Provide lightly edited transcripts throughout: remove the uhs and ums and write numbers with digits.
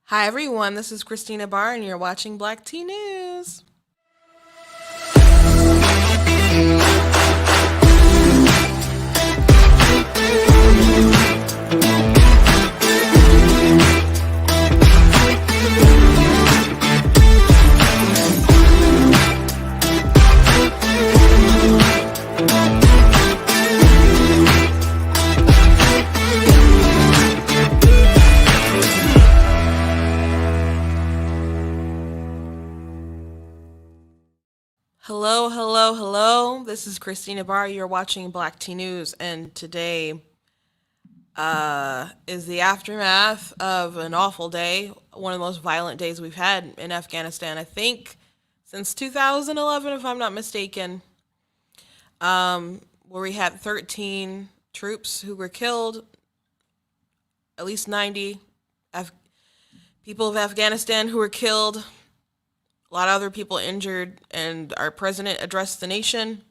Hi everyone, this is Christina Barr and you're watching Black Tea News. Hello, hello, hello. This is Christina Barr. You're watching Black Tea News, and today is the aftermath of an awful day, one of the most violent days we've had in Afghanistan, I think, since 2011, if I'm not mistaken, where we had 13 troops who were killed, at least 90 people of Afghanistan who were killed, a lot of other people injured, and our president addressed the nation.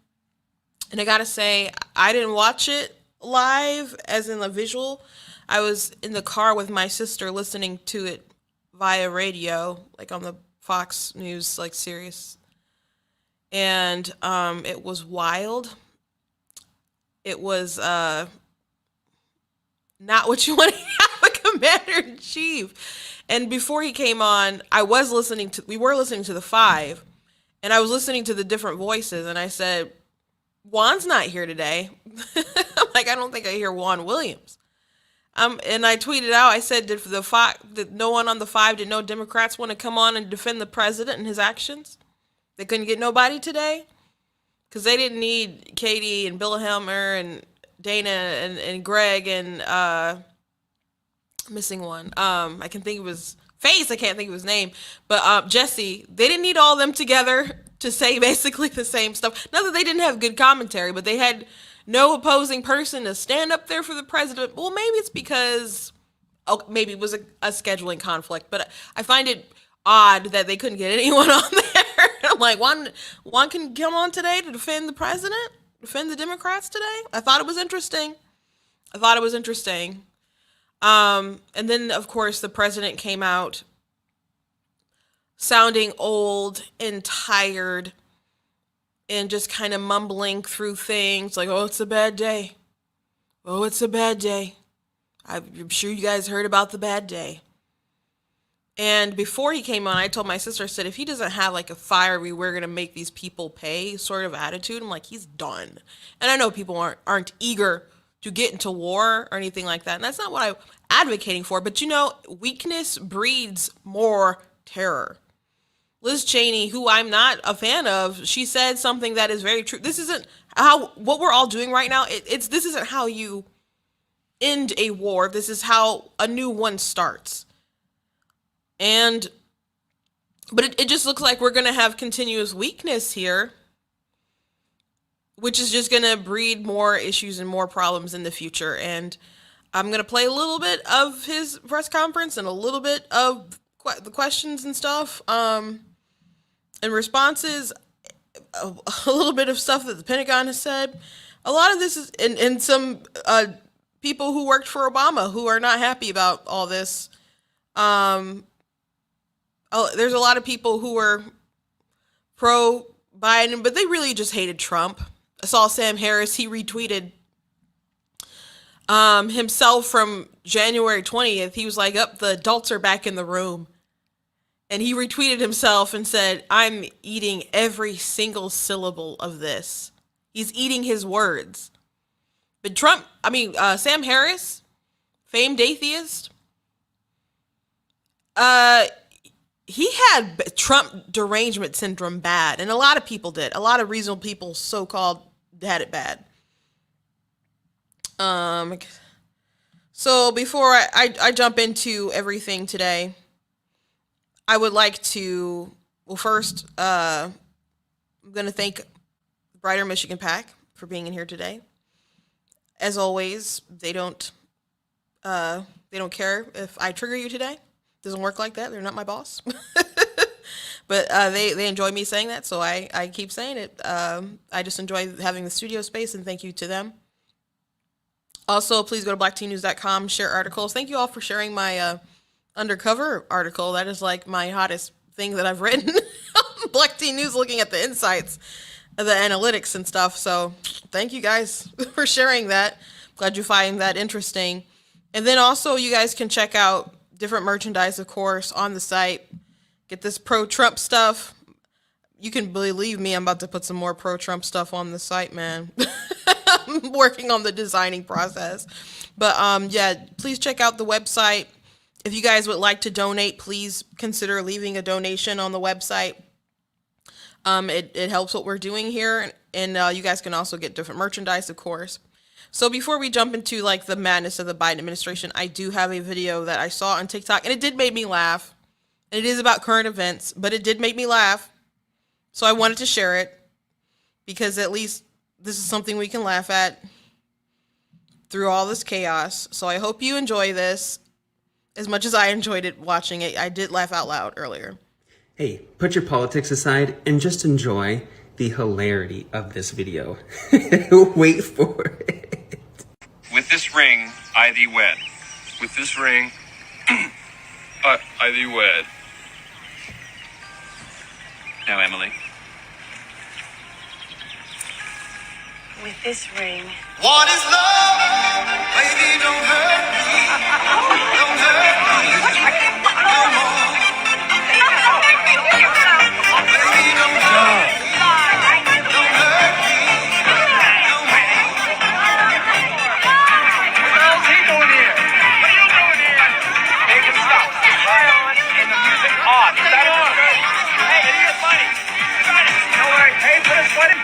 And I gotta say, I didn't watch it live, as in the visual. I was in the car with my sister listening to it via radio, like on the Fox News, like series. And it was wild. It was not what you want to have a commander in chief. And before he came on, we were listening to the five, and I was listening to the different voices, and I said, Juan's not here today. Like, I don't think I hear Juan Williams. And I tweeted out, I said, did no one on the five, did no Democrats want to come on and defend the president and his actions? They couldn't get nobody today? Because they didn't need Katie and Billhammer and Dana and Greg and, missing one. I can think of his face. I can't think of his name. But Jesse, they didn't need all of them together to say basically the same stuff. Not that they didn't have good commentary, but they had no opposing person to stand up there for the president. Well, maybe it's because, maybe it was a scheduling conflict. But I find it odd that they couldn't get anyone on there. I'm like, one can come on today to defend the president, defend the Democrats today. I thought it was interesting. And then, of course, the president came out sounding old and tired and just kind of mumbling through things like, oh, it's a bad day. Oh, it's a bad day. I'm sure you guys heard about the bad day. And before he came on, I told my sister, I said, if he doesn't have like a fiery, we're going to make these people pay sort of attitude, I'm like, he's done. And I know people aren't eager to get into war or anything like that. And that's not what I'm advocating for. But, weakness breeds more terror. Liz Cheney, who I'm not a fan of, she said something that is very true. This isn't what we're all doing right now. This isn't how you end a war. This is how a new one starts. But it just looks like we're going to have continuous weakness here, which is just going to breed more issues and more problems in the future. And I'm going to play a little bit of his press conference and a little bit of the questions and stuff, and responses, a little bit of stuff that the Pentagon has said. A lot of this is, and some people who worked for Obama who are not happy about all this. There's a lot of people who were pro-Biden, but they really just hated Trump. I saw Sam Harris, he retweeted himself from January 20th. He was like, the adults are back in the room. And he retweeted himself and said, I'm eating every single syllable of this. He's eating his words. But Sam Harris, famed atheist, he had Trump derangement syndrome bad. And a lot of people did. A lot of reasonable people, so-called, had it bad. So before I jump into everything today, I would like to, first, I'm going to thank the Brighter Michigan PAC for being in here today. As always, they don't care if I trigger you today. Doesn't work like that. They're not my boss. But they enjoy me saying that, so I keep saying it. I just enjoy having the studio space, and thank you to them. Also, please go to blacktnews.com, share articles. Thank you all for sharing my undercover article. That is like my hottest thing that I've written. Black Teen News looking at the insights, the analytics and stuff. So thank you guys for sharing that. Glad you find that interesting. And then also you guys can check out different merchandise, of course, on the site. Get this pro-Trump stuff. You can believe me, I'm about to put some more pro-Trump stuff on the site, man. I'm working on the designing process. But yeah, please check out the website. If you guys would like to donate, please consider leaving a donation on the website. It helps what we're doing here. And you guys can also get different merchandise, of course. So before we jump into like the madness of the Biden administration, I do have a video that I saw on TikTok, and it did make me laugh. It is about current events, but it did make me laugh. So I wanted to share it because at least this is something we can laugh at through all this chaos. So I hope you enjoy this as much as I enjoyed it watching it. I did laugh out loud earlier. Hey, put your politics aside and just enjoy the hilarity of this video. Wait for it. With this ring, I thee wed. With this ring, I thee wed. Now, Emily. With this ring. What is love? Baby, don't hurt me. Don't hurt me. No more. Baby, don't hurt me. Don't hurt me. No more. What's he doing here? What are you doing here? Make it stop. Violin and the music off. Is that on? Hey, it is funny. No worries. Hey, put a sweaty.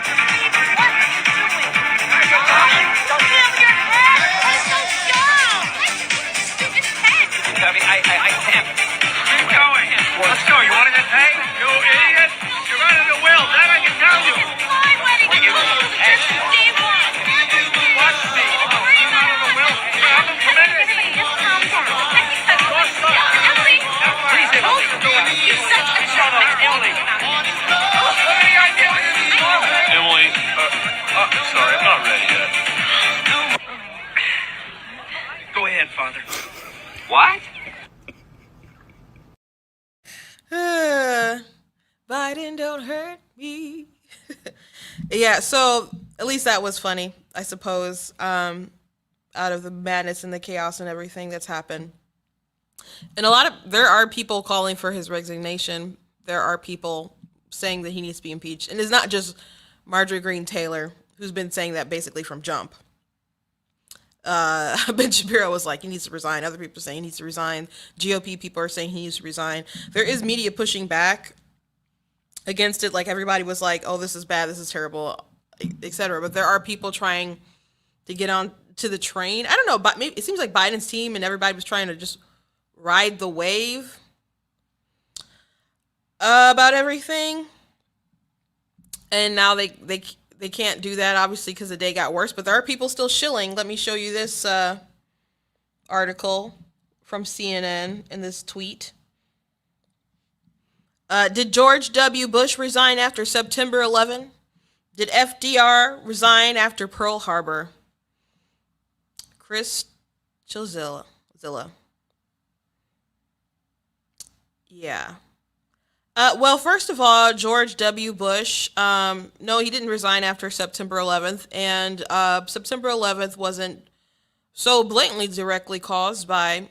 I can't. Keep going. Let's go. You want to get paid? You idiot. You're running the wheel. That I can tell you. Hey. Watch me. You're running the wheel. You haven't committed. Please, Emily. Shut up, Emily. Emily. Sorry, I'm not ready yet. Go ahead, Father. What? Biden, don't hurt me. Yeah, so at least that was funny, I suppose, out of the madness and the chaos and everything that's happened. And there are people calling for his resignation. There are people saying that he needs to be impeached. And it's not just Marjorie Greene Taylor, who's been saying that basically from jump. Ben Shapiro was like, he needs to resign. Other people are saying he needs to resign. GOP people are saying he needs to resign. There is media pushing back against it. Like everybody was like, oh, this is bad, this is terrible, etc. But there are people trying to get on to the train. I don't know, but maybe it seems like Biden's team and everybody was trying to just ride the wave about everything. And now they can't do that, obviously, because the day got worse. But there are people still shilling. Let me show you this article from CNN in this tweet. Did George W. Bush resign after September 11? Did FDR resign after Pearl Harbor? Chris Chilzilla. Yeah. Well, first of all, George W. Bush, no, he didn't resign after September 11th, and September 11th wasn't so blatantly directly caused by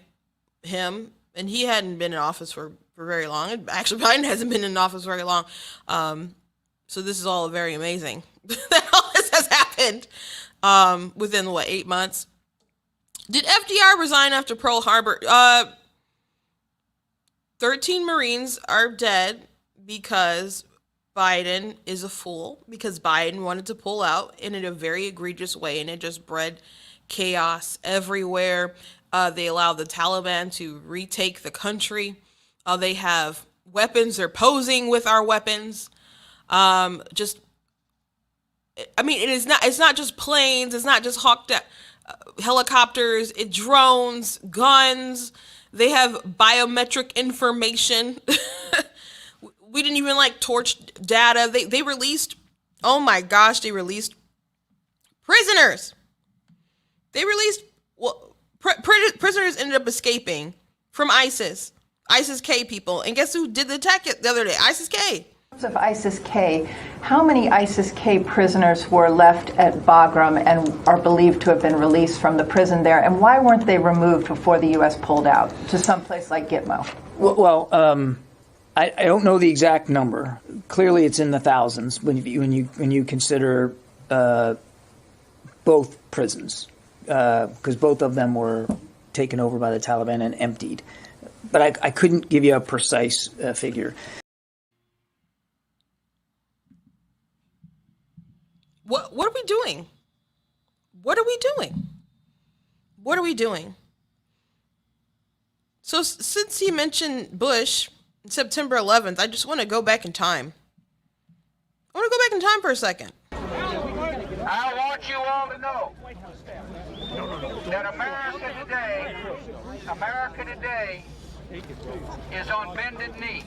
him, and he hadn't been in office for very long. And actually, Biden hasn't been in office very long, so this is all very amazing that all this has happened within, 8 months? Did FDR resign after Pearl Harbor? 13 Marines are dead because Biden is a fool, because Biden wanted to pull out in a very egregious way, and it just bred chaos everywhere. They allowed the Taliban to retake the country. They have weapons. They're posing with our weapons. It's not just planes. It's not just helicopters. It's drones, guns. They have biometric information. We didn't even torch data. They released, oh my gosh, they released prisoners. Prisoners ended up escaping from ISIS-K people. And guess who did the attack the other day? ISIS-K. Of ISIS-K, how many ISIS-K prisoners were left at Bagram and are believed to have been released from the prison there, and why weren't they removed before the U.S. pulled out to some place like Gitmo? Well, I don't know the exact number. Clearly, it's in the thousands when you consider both prisons, because both of them were taken over by the Taliban and emptied. But I couldn't give you a precise figure. What are we doing? What are we doing? What are we doing? So since he mentioned Bush, September 11th, I just want to go back in time. I want to go back in time for a second. I want you all to know that America today is on bended knee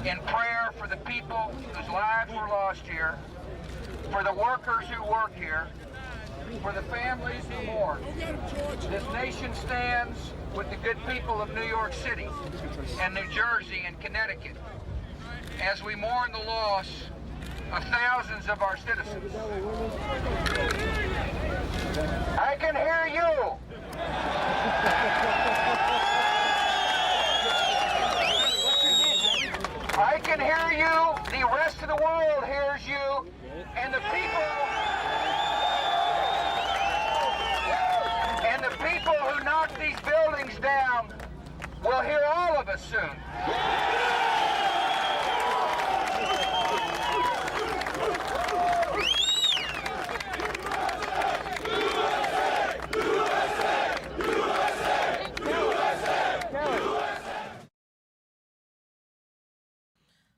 in prayer for the people whose lives were lost here, for the workers who work here, for the families who mourn. This nation stands with the good people of New York City and New Jersey and Connecticut as we mourn the loss of thousands of our citizens. I can hear you. I can hear you. The rest of the world hears you. And the people who knock these buildings down will hear all of us soon.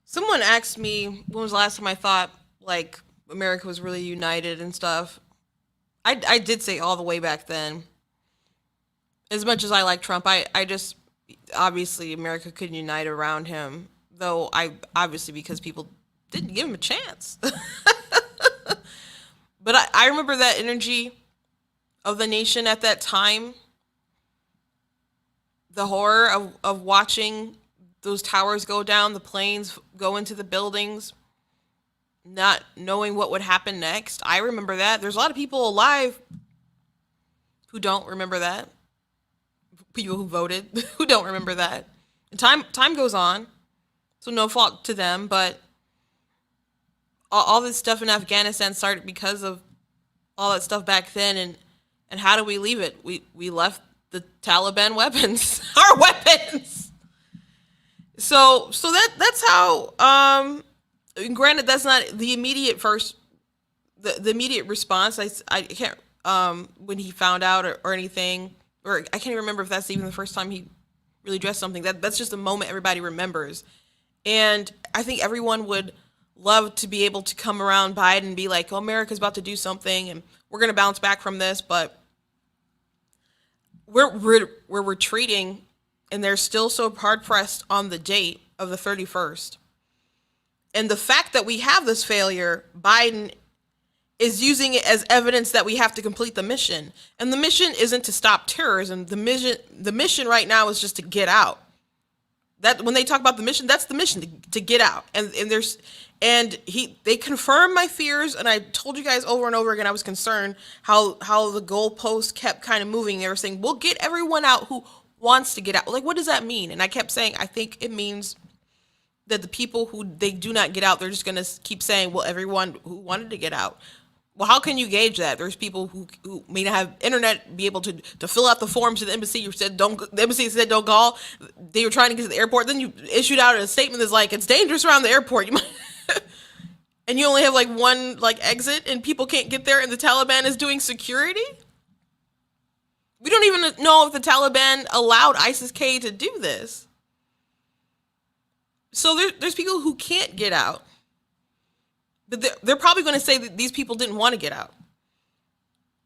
Someone asked me when was the last time I thought like America was really united and stuff. I did say all the way back then. As much as I like Trump, I just obviously America couldn't unite around him, though obviously because people didn't give him a chance. But I remember that energy of the nation at that time. The horror of watching those towers go down, the planes go into the buildings, not knowing what would happen next. I remember that. There's a lot of people alive who don't remember that. People who voted who don't remember that. And time goes on, so no fault to them, but all this stuff in Afghanistan started because of all that stuff back then, and how do we leave it? We left the Taliban weapons, our weapons. So that's how. Granted, that's not the immediate the immediate response. I can't when he found out or anything, or I can't even remember if that's even the first time he really addressed something. That's just a moment everybody remembers, and I think everyone would love to be able to come around Biden and be like, "Oh, America's about to do something, and we're going to bounce back from this," but we're retreating, and they're still so hard pressed on the date of the 31st. And the fact that we have this failure, Biden is using it as evidence that we have to complete the mission. And the mission isn't to stop terrorism. The mission right now is just to get out. That when they talk about the mission, that's the mission, to get out. And they confirmed my fears, and I told you guys over and over again I was concerned how the goalpost kept kind of moving. They were saying, we'll get everyone out who wants to get out. Like, what does that mean? And I kept saying, I think it means that the people who they do not get out, they're just going to keep saying, well, everyone who wanted to get out. Well, how can you gauge that? There's people who may not have internet, be able to fill out the forms to the embassy. You said the embassy said don't call. They were trying to get to the airport. Then you issued out a statement that's like, it's dangerous around the airport. You might and you only have like one like exit, and people can't get there, and the Taliban is doing security. We don't even know if the Taliban allowed ISIS-K to do this. So there's people who can't get out. But they're probably going to say that these people didn't want to get out.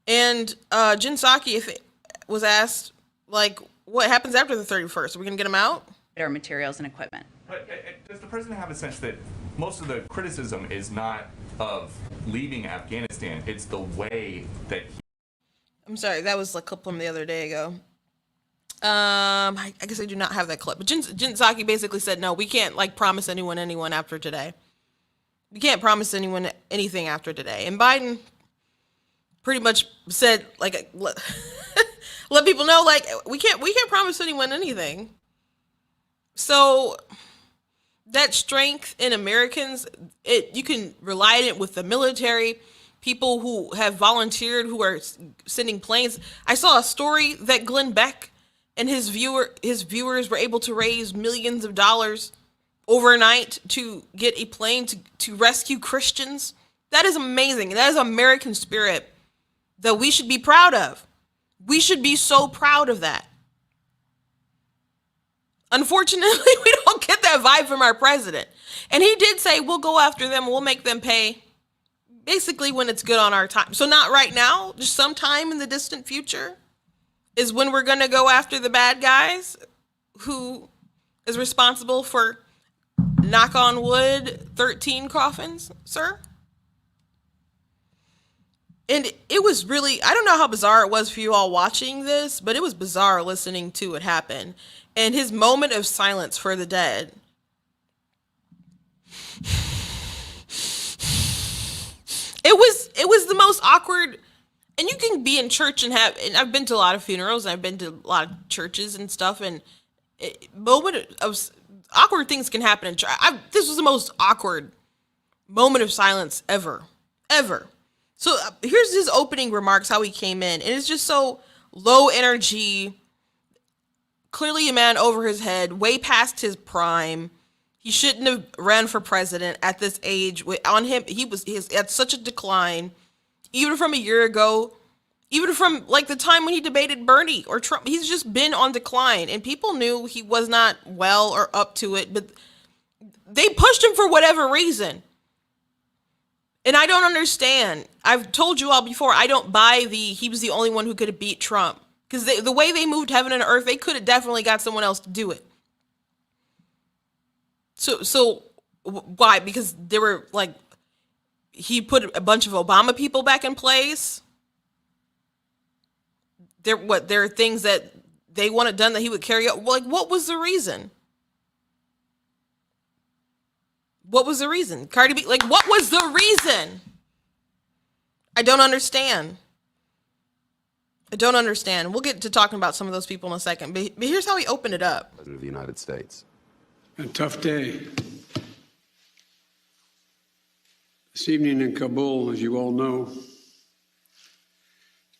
And Jen Psaki, if it was asked, like, what happens after the 31st? Are we going to get them out? Their materials and equipment. But does the president have a sense that most of the criticism is not of leaving Afghanistan, it's the way that I'm sorry, that was a clip from the other day ago. I guess I do not have that clip. But Jen Psaki basically said, no, we can't like promise anyone after today. We can't promise anyone anything after today. And Biden pretty much said, like, let people know, like, we can't promise anyone anything. So that strength in Americans, you can rely on it with the military, people who have volunteered, who are sending planes. I saw a story that Glenn Beck and his viewers were able to raise millions of dollars overnight to get a plane to rescue Christians. That is amazing. That is American spirit that we should be proud of. We should be so proud of that. Unfortunately, we don't get that vibe from our president. And he did say, we'll go after them, we'll make them pay, basically when it's good on our time. So not right now, just sometime in the distant future is when we're going to go after the bad guys who is responsible for, knock on wood, 13 coffins, sir. And it was really, I don't know how bizarre it was for you all watching this, but it was bizarre listening to it happen. And his moment of silence for the dead. It was the most awkward. And you can be in church and I've been to a lot of funerals, and I've been to a lot of churches and stuff, and moment of awkward things can happen in church. This was the most awkward moment of silence ever. So here's his opening remarks, how he came in. And it's just so low energy, clearly a man over his head, way past his prime. He shouldn't have ran for president at this age. On him, he had such a decline, even from a year ago, even from like the time when he debated Bernie or Trump. He's just been on decline, and people knew he was not well or up to it, but they pushed him for whatever reason. And I don't understand. I've told you all before, I don't buy he was the only one who could have beat Trump. Because the way they moved heaven and earth, they could have definitely got someone else to do it. So why? Because there were like, he put a bunch of Obama people back in place. There are things that they wanted done that he would carry out. Like, what was the reason? What was the reason? Cardi B, like, what was the reason? I don't understand. We'll get to talking about some of those people in a second, but here's how he opened it up. President of the United States. A tough day. This evening in Kabul, as you all know,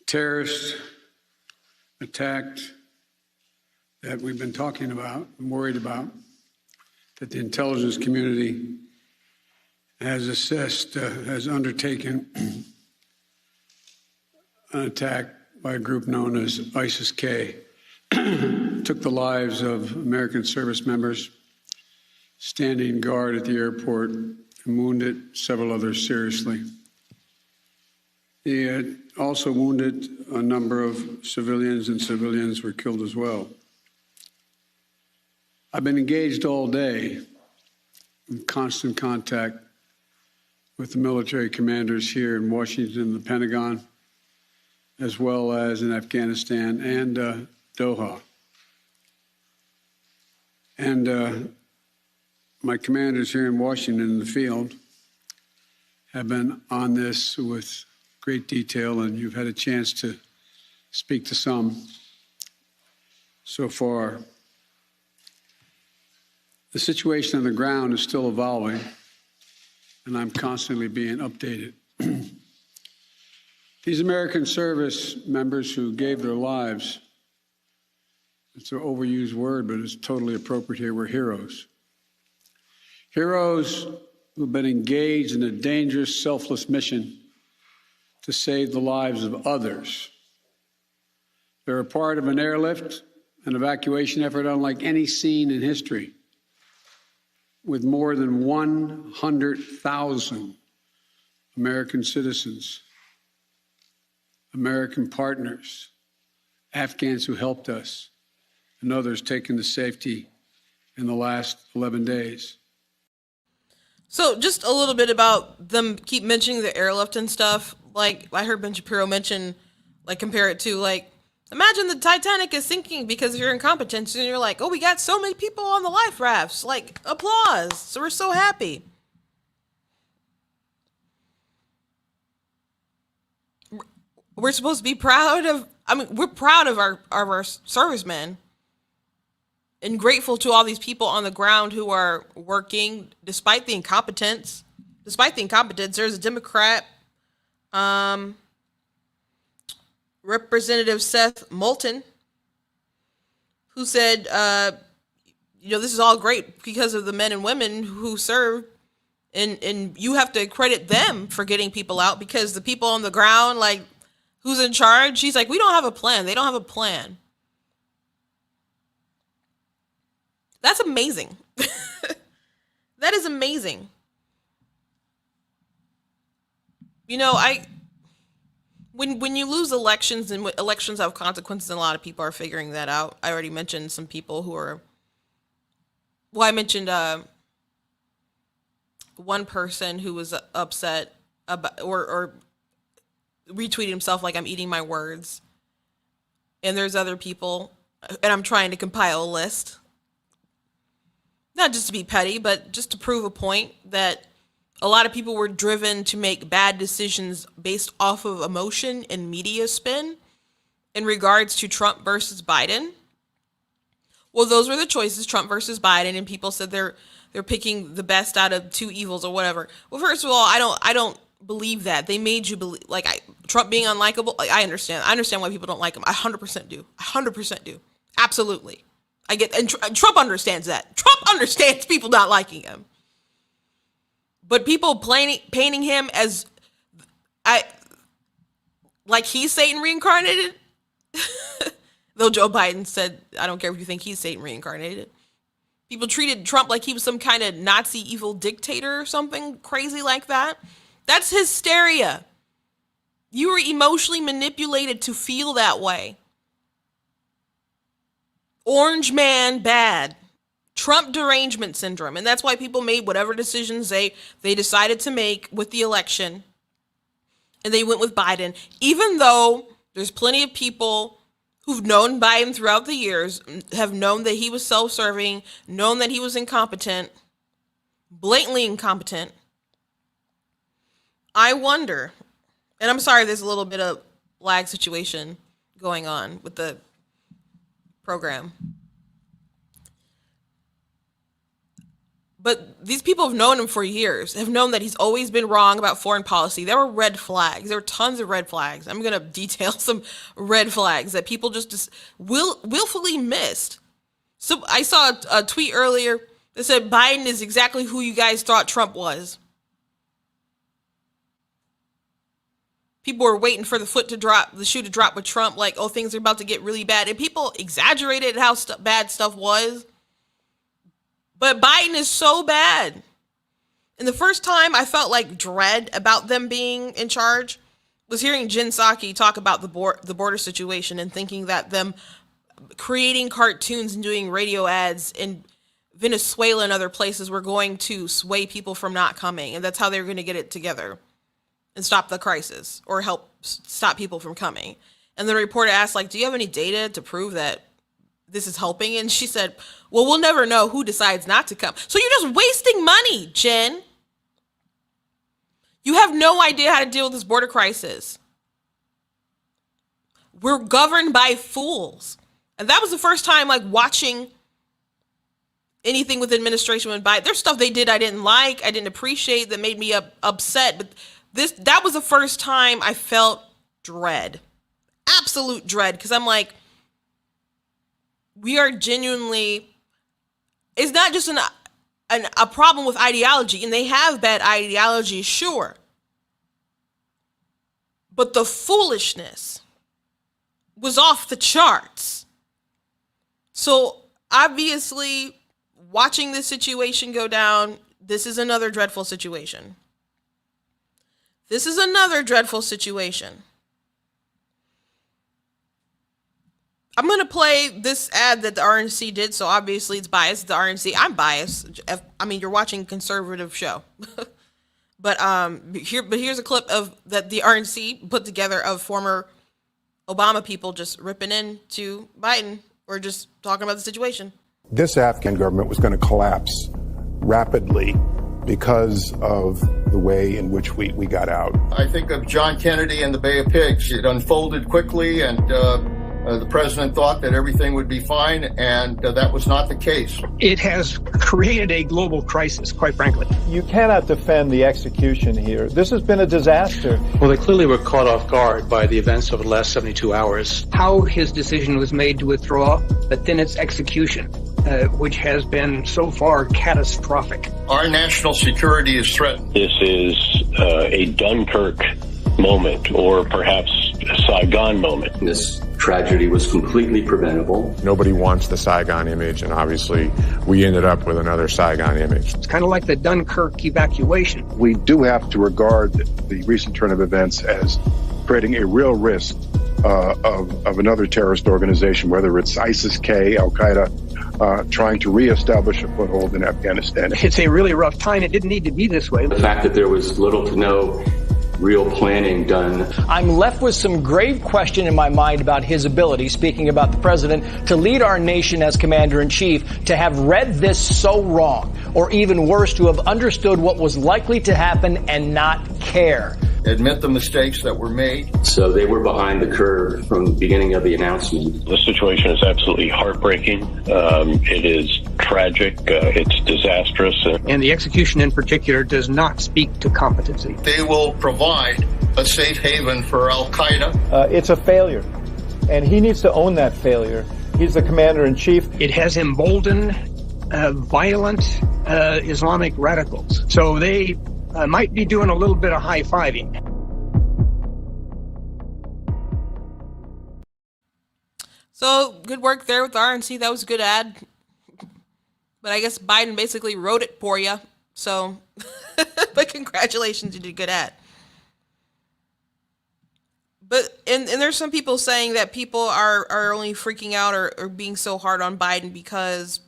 terrorists attacked that we've been talking about and worried about, that the intelligence community has assessed, has undertaken an attack by a group known as ISIS-K. Took the lives of American service members standing guard at the airport and wounded several others seriously. He had also wounded a number of civilians, and civilians were killed as well. I've been engaged all day in constant contact with the military commanders here in Washington, the Pentagon, as well as in Afghanistan and Doha. And my commanders here in Washington in the field have been on this with great detail, and you've had a chance to speak to some so far. The situation on the ground is still evolving, and I'm constantly being updated. These American service members who gave their lives, it's an overused word, but it's totally appropriate here, were heroes. Heroes who've been engaged in a dangerous, selfless mission to save the lives of others. They're a part of an airlift, an evacuation effort unlike any seen in history, with more than 100,000 American citizens, American partners, Afghans who helped us, and others taken to safety in the last 11 days. So just a little bit about them keep mentioning the airlift and stuff. Like, I heard Ben Shapiro mention, like, compare it to, like, Imagine the Titanic is sinking because of your incompetence, and you're like, oh, we got so many people on the life rafts. Like, applause. So we're so happy. We're supposed to be proud of, we're proud of our servicemen and grateful to all these people on the ground who are working despite the incompetence. Despite the incompetence, there's a Democrat, Representative Seth Moulton, who said, this is all great because of the men and women who serve, and you have to credit them for getting people out, because the people on the ground, like, who's in charge? He's like, we don't have a plan. They don't have a plan. That's amazing. That is amazing. When you lose elections, and elections have consequences, and a lot of people are figuring that out. I already mentioned some people who are, I mentioned one person who was upset about, or retweeted himself like, I'm eating my words. And there's other people, and I'm trying to compile a list. Not just to be petty, but just to prove a point that a lot of people were driven to make bad decisions based off of emotion and media spin in regards to Trump versus Biden. Well, those were the choices, Trump versus Biden, and people said they're picking the best out of two evils or whatever. Well, first of all, I don't believe that. They made you believe, Trump being unlikable. Like, I understand why people don't like him. I 100% do. 100% do. Absolutely. I get, and Trump understands that. Trump understands people not liking him. But people painting him as, like he's Satan reincarnated. Though Joe Biden said, I don't care if you think he's Satan reincarnated. People treated Trump like he was some kind of Nazi evil dictator or something crazy like that. That's hysteria. You were emotionally manipulated to feel that way. Orange man bad. Trump derangement syndrome. And that's why people made whatever decisions they decided to make with the election. And they went with Biden. Even though there's plenty of people who've known Biden throughout the years, have known that he was self-serving, known that he was incompetent, blatantly incompetent. I wonder, and I'm sorry there's a little bit of lag situation going on with the program. But these people have known him for years, have known that he's always been wrong about foreign policy. There were red flags. There were tons of red flags. I'm going to detail some red flags that people just willfully missed. So I saw a tweet earlier that said Biden is exactly who you guys thought Trump was. People were waiting for the shoe to drop with Trump, like, oh, things are about to get really bad. And people exaggerated how bad stuff was. But Biden is so bad. And the first time I felt like dread about them being in charge was hearing Jen Psaki talk about the border situation and thinking that them creating cartoons and doing radio ads in Venezuela and other places were going to sway people from not coming. And that's how they were going to get it together and stop the crisis or help stop people from coming. And the reporter asked, like, do you have any data to prove that this is helping? And she said, well, we'll never know who decides not to come. So you're just wasting money, Jen. You have no idea how to deal with this border crisis. We're governed by fools. And that was the first time, like, watching anything with administration went by. There's stuff they did I didn't like, I didn't appreciate, that made me upset. But that was the first time I felt dread. Absolute dread. Because I'm like, we are genuinely, it's not just a problem with ideology, and they have bad ideology, sure. But the foolishness was off the charts. So obviously, watching this situation go down, this is another dreadful situation. This is another dreadful situation. I'm going to play this ad that the RNC did, so obviously it's biased. The RNC, I'm biased. I mean, you're watching a conservative show. But here's a clip of that the RNC put together of former Obama people just ripping into Biden or just talking about the situation. This Afghan government was going to collapse rapidly because of the way in which we got out. I think of John Kennedy and the Bay of Pigs. It unfolded quickly, and the president thought that everything would be fine, and that was not the case. It has created a global crisis, quite frankly. You cannot defend the execution here. This has been a disaster. Well, they clearly were caught off guard by the events over the last 72 hours. How his decision was made to withdraw, but then its execution, which has been so far catastrophic. Our national security is threatened. This is a Dunkirk moment, or perhaps a Saigon moment. This tragedy was completely preventable. Nobody wants the Saigon image, and obviously we ended up with another Saigon image. It's kind of like the Dunkirk evacuation. We do have to regard the recent turn of events as creating a real risk of another terrorist organization, whether it's ISIS-K, Al-Qaeda, trying to reestablish a foothold in Afghanistan. It's a really rough time. It didn't need to be this way. The fact that there was little to no real planning done. I'm left with some grave question in my mind about his ability, speaking about the president, to lead our nation as commander-in-chief, to have read this so wrong, or even worse, to have understood what was likely to happen and not care. Admit the mistakes that were made. So they were behind the curve from the beginning of the announcement. The situation is absolutely heartbreaking. It is tragic. It's disastrous. And the execution in particular does not speak to competency. They will provide a safe haven for Al-Qaeda. It's a failure, and he needs to own that failure. He's the commander-in-chief. It has emboldened violent Islamic radicals. So they might be doing a little bit of high-fiving. So good work there with RNC. That was a good ad. But I guess Biden basically wrote it for you. So, but congratulations, you did a good ad. But, and there's some people saying that people are only freaking out or being so hard on Biden because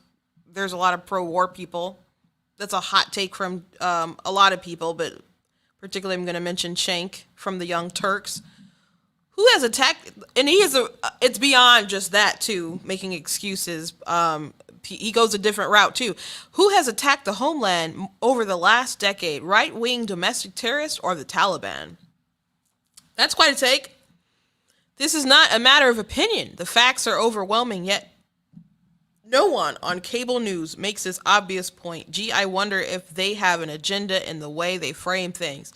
there's a lot of pro-war people. That's a hot take from a lot of people, but particularly I'm going to mention Shank from the Young Turks, who has attacked, and it's beyond just that too, making excuses. He goes a different route too. Who has attacked the homeland over the last decade? Right-wing domestic terrorists or the Taliban? That's quite a take. This is not a matter of opinion. The facts are overwhelming, yet no one on cable news makes this obvious point. Gee, I wonder if they have an agenda in the way they frame things.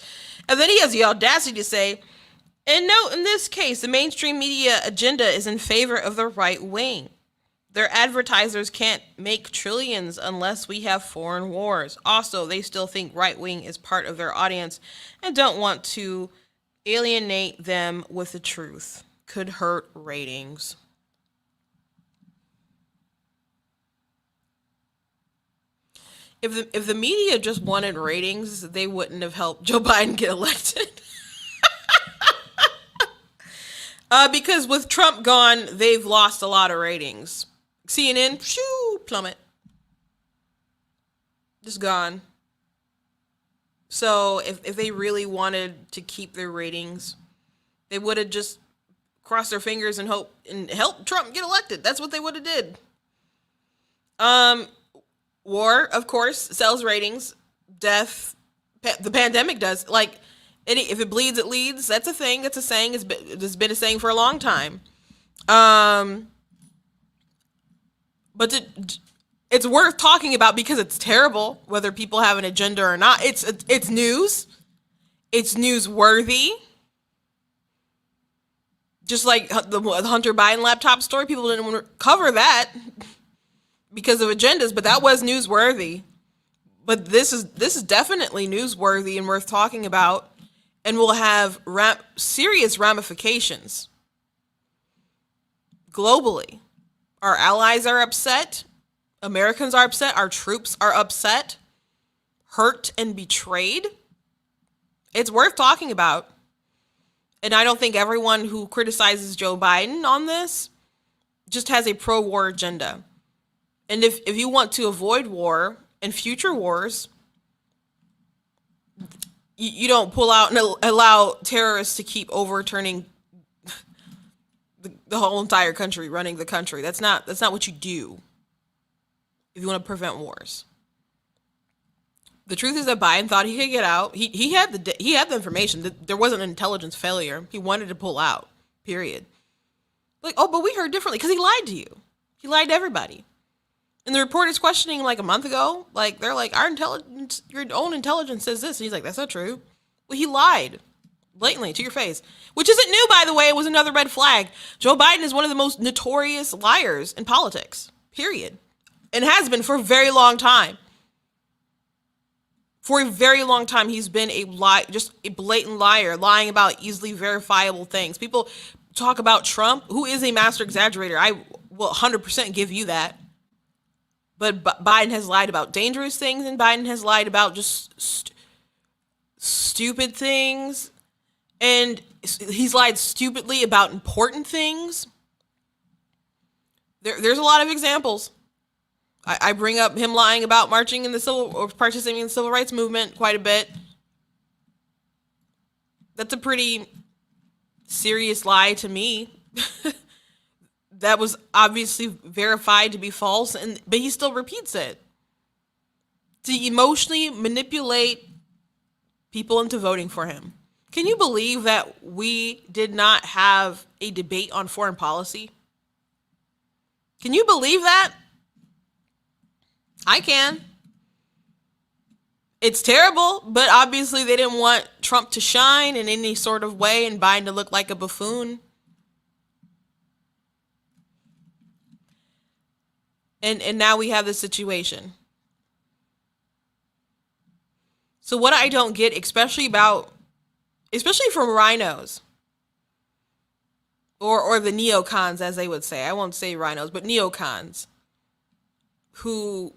And then he has the audacity to say, and no, in this case, the mainstream media agenda is in favor of the right wing. Their advertisers can't make trillions unless we have foreign wars. Also, they still think right wing is part of their audience and don't want to alienate them with the truth. Could hurt ratings. If the media just wanted ratings, they wouldn't have helped Joe Biden get elected. Because with Trump gone, they've lost a lot of ratings. CNN, shoo, plummet. Just gone. So if they really wanted to keep their ratings, they would have just crossed their fingers and helped Trump get elected. That's what they would have did. War, of course, sells ratings. Death, the pandemic does. Like, if it bleeds, it leads. That's a thing. That's a saying. It's been a saying for a long time. But it's worth talking about because it's terrible, whether people have an agenda or not. It's news. It's newsworthy. Just like the Hunter Biden laptop story, people didn't want to cover that because of agendas, but that was newsworthy. But this is definitely newsworthy and worth talking about, and will have serious ramifications globally. Our allies are upset. Americans are upset. Our troops are upset, hurt, and betrayed. It's worth talking about. And I don't think everyone who criticizes Joe Biden on this just has a pro-war agenda. And if you want to avoid war and future wars, you don't pull out and allow terrorists to keep overturning the whole entire country, running the country. That's not what you do if you want to prevent wars. The truth is that Biden thought he could get out. He had the information that there wasn't an intelligence failure. He wanted to pull out. Period. Like, oh, but we heard differently because he lied to you. He lied to everybody. And the reporters questioning like a month ago, like they're like, our intelligence, your own intelligence says this. And he's like, that's not true. Well, he lied blatantly to your face, which isn't new, by the way. It was another red flag. Joe Biden is one of the most notorious liars in politics. Period. And has been for a very long time. For a very long time, he's been just a blatant liar, lying about easily verifiable things. People talk about Trump, who is a master exaggerator. I will 100% give you that. But Biden has lied about dangerous things, and Biden has lied about just stupid things. And he's lied stupidly about important things. There's a lot of examples. I bring up him lying about marching in or participating in the civil rights movement quite a bit. That's a pretty serious lie to me. That was obviously verified to be false, but he still repeats it. To emotionally manipulate people into voting for him. Can you believe that we did not have a debate on foreign policy? Can you believe that? I can. It's terrible, but obviously they didn't want Trump to shine in any sort of way and Biden to look like a buffoon. And now we have this situation. So what I don't get, especially from rhinos, or the neocons, as they would say. I won't say rhinos, but neocons, who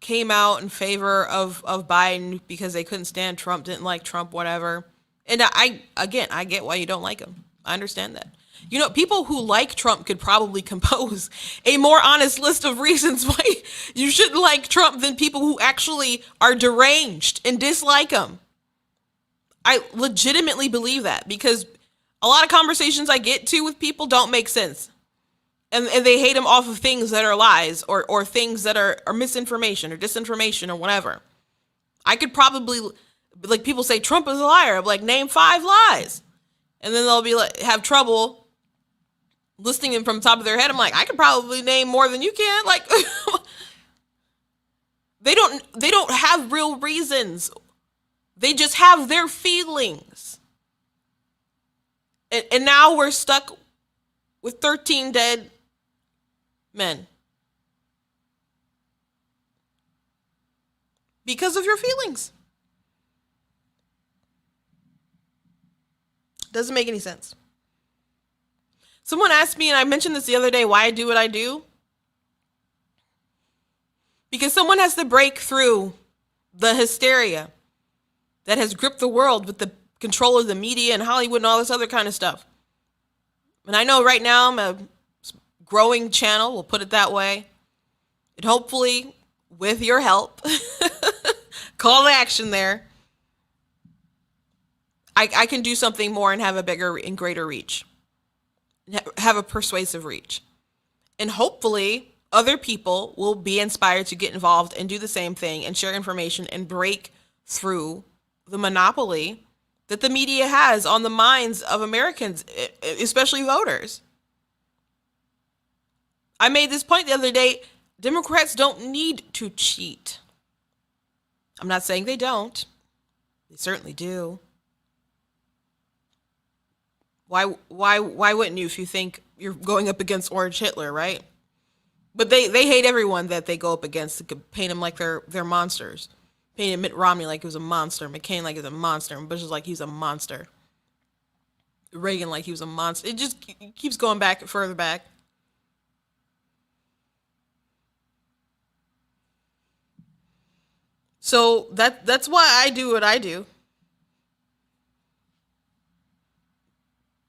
came out in favor of Biden because they couldn't stand Trump, didn't like Trump, whatever. And I get why you don't like him. I understand that. You know, people who like Trump could probably compose a more honest list of reasons why you shouldn't like Trump than people who actually are deranged and dislike him. I legitimately believe that, because a lot of conversations I get to with people don't make sense. And they hate him off of things that are lies or things that are misinformation or disinformation or whatever. I could probably, like, people say Trump is a liar. I'm like, name 5 lies. And then they'll be like, have trouble listing them from the top of their head. I'm like, I could probably name more than you can. Like, they don't have real reasons. They just have their feelings. And now we're stuck with 13 dead men because of your feelings. Doesn't make any sense. Someone asked me, and I mentioned this the other day, why I do what I do. Because someone has to break through the hysteria that has gripped the world with the control of the media and Hollywood and all this other kind of stuff. And I know right now I'm a growing channel, we'll put it that way. And hopefully, with your help, call to action there, I can do something more and have a bigger and greater reach. Have a persuasive reach. And hopefully, other people will be inspired to get involved and do the same thing and share information and break through the monopoly that the media has on the minds of Americans, especially voters. I made this point the other day. Democrats don't need to cheat. I'm not saying they don't. They certainly do. Why wouldn't you if you think you're going up against Orange Hitler, right? But they hate everyone that they go up against. They could paint them like they're monsters. Painted Mitt Romney like he was a monster. McCain like he was a monster. And Bush is like he's a monster. Reagan like he was a monster. It just keeps going back, further back. So that's why I do what I do.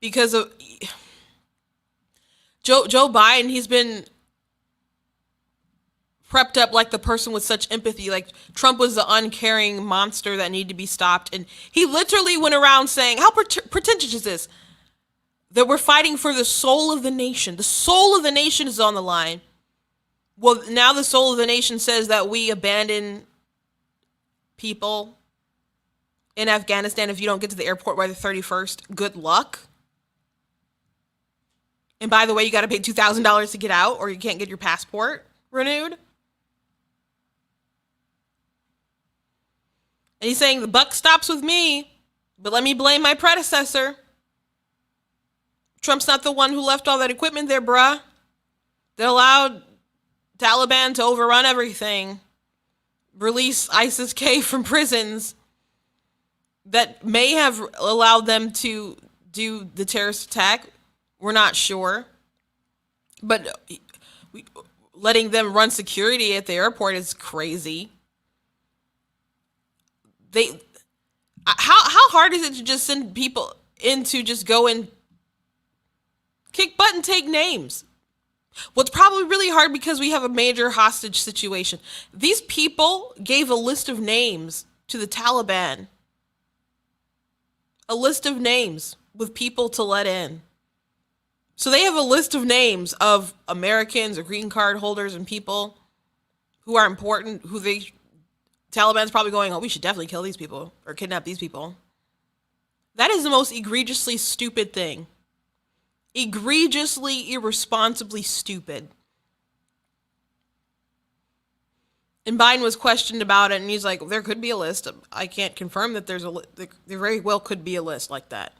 Because of Joe Biden, he's been prepped up like the person with such empathy. Like Trump was the uncaring monster that needed to be stopped. And he literally went around saying, how pretentious is this? that we're fighting for the soul of the nation. The soul of the nation is on the line. Well, now the soul of the nation says that we abandon people in Afghanistan if you don't get to the airport by the 31st. Good luck. And by the way, you got to pay $2,000 to get out, or you can't get your passport renewed. And he's saying the buck stops with me, but let me blame my predecessor. Trump's not the one who left all that equipment there, bruh. They allowed Taliban to overrun everything, release ISIS-K from prisons that may have allowed them to do the terrorist attack. We're not sure. But letting them run security at the airport is crazy. How hard is it to just send people in to just go and kick butt and take names? Well, it's probably really hard because we have a major hostage situation. These people gave a list of names to the Taliban. A list of names with people to let in. So they have a list of names of Americans or green card holders and people who are important, Taliban's probably going, oh, we should definitely kill these people or kidnap these people. That is the most egregiously stupid thing. Egregiously, irresponsibly stupid. And Biden was questioned about it, and he's like, there could be a list. I can't confirm that there very well could be a list like that.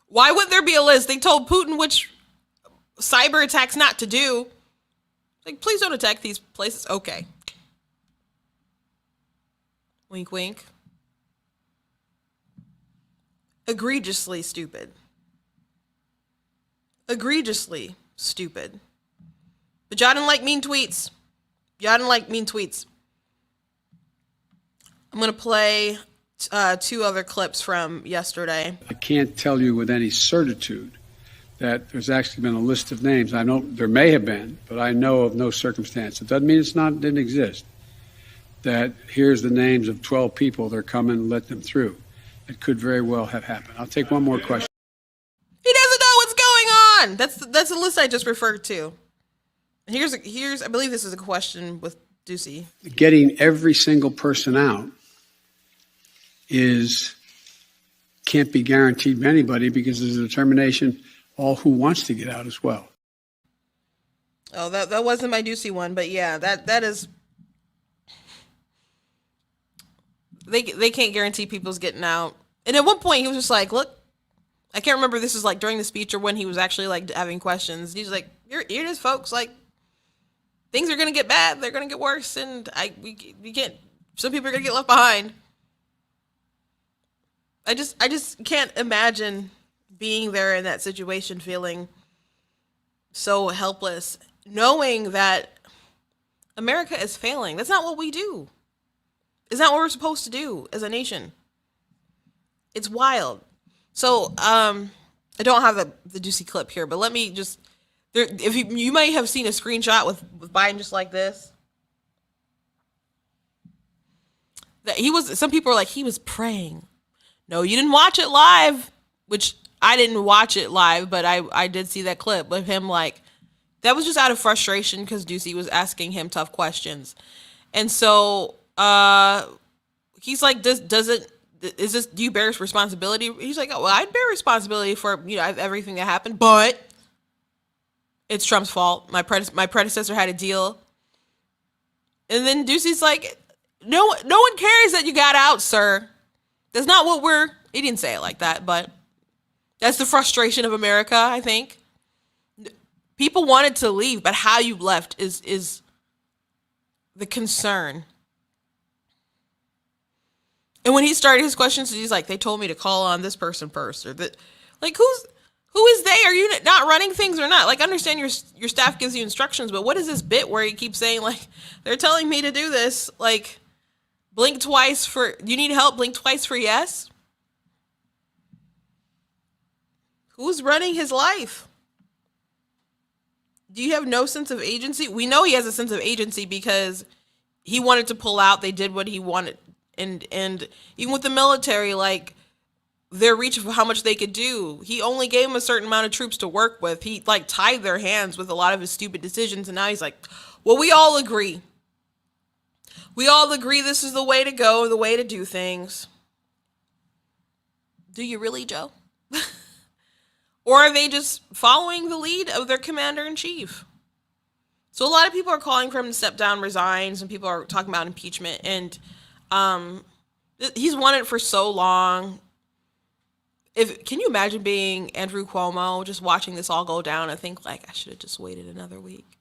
Why wouldn't there be a list? They told Putin which cyber attacks not to do. Like, please don't attack these places. Okay. Wink, wink. Egregiously stupid. Egregiously stupid. But y'all didn't like mean tweets. Y'all didn't like mean tweets. I'm going to play two other clips from yesterday. I can't tell you with any certitude that there's actually been a list of names. I know there may have been, but I know of no circumstance. It doesn't mean didn't exist. That here's the names of 12 people, they're coming, let them through. It could very well have happened. I'll take one more question. He doesn't know what's going on. That's the list I just referred to. Here's I believe this is a question with Ducey. Getting every single person out can't be guaranteed by anybody because there's a determination all who wants to get out as well. Oh, that wasn't my Ducey one, but yeah, that is. They can't guarantee people's getting out. And at one point he was just like, look, I can't remember if this is like during the speech or when he was actually like having questions. He's like, here it is, folks. Like, things are gonna get bad. They're gonna get worse, and we can't. Some people are gonna get left behind. I just can't imagine being there in that situation, feeling so helpless, knowing that America is failing. That's not what we do. It's not what we're supposed to do as a nation. It's wild. So I don't have the Ducey clip here, but let me just. If you might have seen a screenshot with Biden just like this. That some people are like, he was praying. No, you didn't watch it live, which I didn't watch it live, but I did see that clip of him like, that was just out of frustration because Ducey was asking him tough questions. And so he's like, do you bear responsibility? He's like, oh, well, I'd bear responsibility for, everything that happened, but it's Trump's fault. My predecessor had a deal. And then Ducey's like, no one cares that you got out, sir. That's not what he didn't say it like that, but that's the frustration of America, I think. People wanted to leave, but how you left is the concern. And when he started his questions, he's like, they told me to call on this person first, or that, like, who is they? Are you not running things or not? Like, I understand your staff gives you instructions, but what is this bit where you keep saying, like, they're telling me to do this? Like, blink twice for, you need help? Blink twice for yes? Who's running his life? Do you have no sense of agency? We know he has a sense of agency because he wanted to pull out. They did what he wanted. And even with the military, like, their reach of how much they could do. He only gave them a certain amount of troops to work with. He like tied their hands with a lot of his stupid decisions, and now he's like, well, we all agree. We all agree this is the way to go, the way to do things. Do you really, Joe? Or are they just following the lead of their commander-in-chief? So a lot of people are calling for him to step down, resign. Some people are talking about impeachment. And he's won it for so long. Can you imagine being Andrew Cuomo, just watching this all go down and think, like, I should have just waited another week.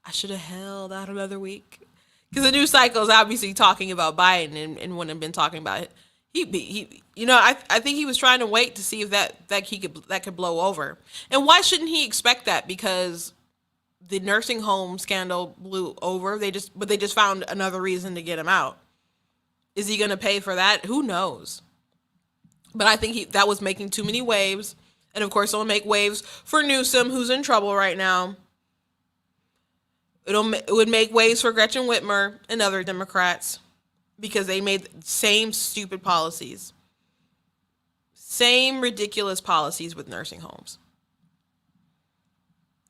I should have held out another week. Because the news cycle is obviously talking about Biden and wouldn't have been talking about it. I think he was trying to wait to see if that could blow over. And why shouldn't he expect that? Because the nursing home scandal blew over. They just found another reason to get him out. Is he going to pay for that? Who knows? But I think that was making too many waves. And of course, it'll make waves for Newsom, who's in trouble right now. It would make waves for Gretchen Whitmer and other Democrats because they made the same stupid policies. Same ridiculous policies with nursing homes.